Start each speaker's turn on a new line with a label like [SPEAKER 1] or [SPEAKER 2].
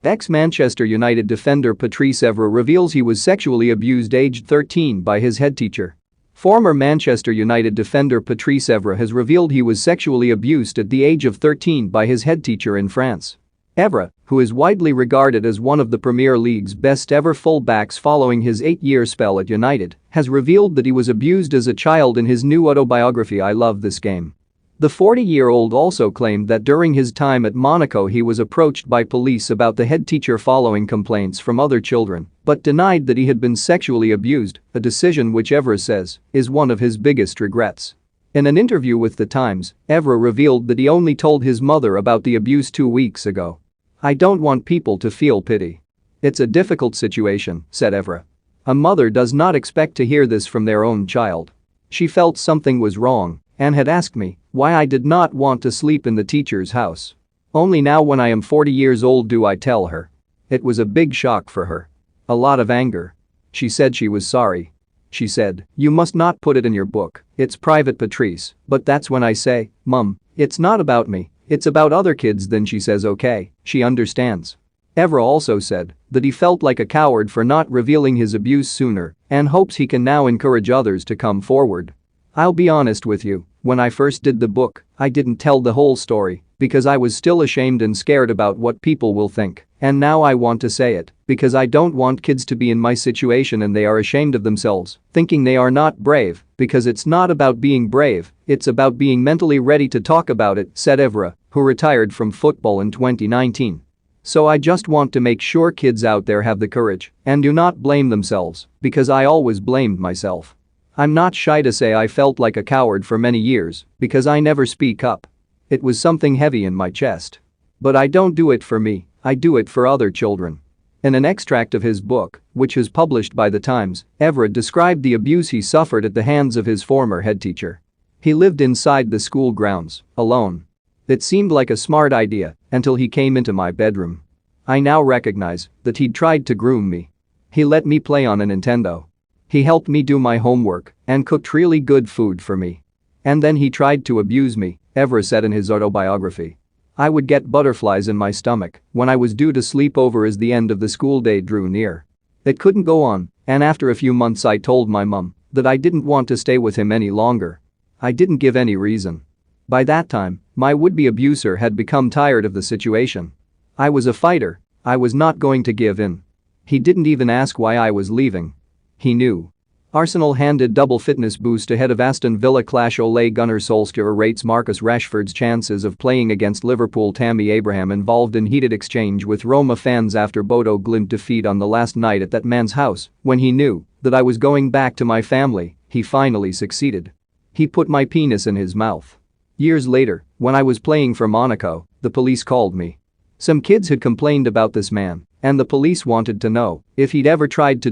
[SPEAKER 1] Ex-Manchester United defender Patrice Evra reveals he was sexually abused aged 13 by his head teacher. Former Manchester United defender Patrice Evra has revealed he was sexually abused at the age of 13 by his head teacher in France. Evra, who is widely regarded as one of the Premier League's best ever fullbacks following his 8-year spell at United, has revealed that he was abused as a child in his new autobiography I Love This Game. The 40-year-old also claimed that during his time at Monaco he was approached by police about the head teacher following complaints from other children, but denied that he had been sexually abused, a decision which Evra says is one of his biggest regrets. In an interview with The Times, Evra revealed that he only told his mother about the abuse 2 weeks ago. "I don't want people to feel pity. It's a difficult situation," said Evra. "A mother does not expect to hear this from their own child. She felt something was wrong and had asked me why I did not want to sleep in the teacher's house. Only now when I am 40 years old do I tell her. It was a big shock for her. A lot of anger. She said she was sorry. She said, 'You must not put it in your book, it's private, Patrice,' but that's when I say, 'Mum, it's not about me, it's about other kids.' Then she says okay, she understands." Evra also said that he felt like a coward for not revealing his abuse sooner and hopes he can now encourage others to come forward. "I'll be honest with you, when I first did the book, I didn't tell the whole story because I was still ashamed and scared about what people will think, and now I want to say it because I don't want kids to be in my situation and they are ashamed of themselves, thinking they are not brave, because it's not about being brave, it's about being mentally ready to talk about it," said Evra, who retired from football in 2019. "So I just want to make sure kids out there have the courage and do not blame themselves, because I always blamed myself. I'm not shy to say I felt like a coward for many years because I never speak up. It was something heavy in my chest. But I don't do it for me, I do it for other children." In an extract of his book, which is published by The Times, Evra described the abuse he suffered at the hands of his former head teacher. "He lived inside the school grounds, alone. It seemed like a smart idea until he came into my bedroom. I now recognize that he'd tried to groom me. He let me play on a Nintendo. He helped me do my homework and cooked really good food for me. And then he tried to abuse me," Evra said in his autobiography. "I would get butterflies in my stomach when I was due to sleep over as the end of the school day drew near. It couldn't go on, and after a few months I told my mum that I didn't want to stay with him any longer. I didn't give any reason. By that time, my would-be abuser had become tired of the situation. I was a fighter, I was not going to give in. He didn't even ask why I was leaving. He knew." Arsenal handed double fitness boost ahead of Aston Villa clash. Ole Gunnar Solskjaer rates Marcus Rashford's chances of playing against Liverpool. Tammy Abraham involved in heated exchange with Roma fans after Bodo Glimt defeat on the last night at that man's house. "When he knew that I was going back to my family, he finally succeeded. He put my penis in his mouth. Years later, when I was playing for Monaco, the police called me. Some kids had complained about this man, and the police wanted to know if he'd ever tried to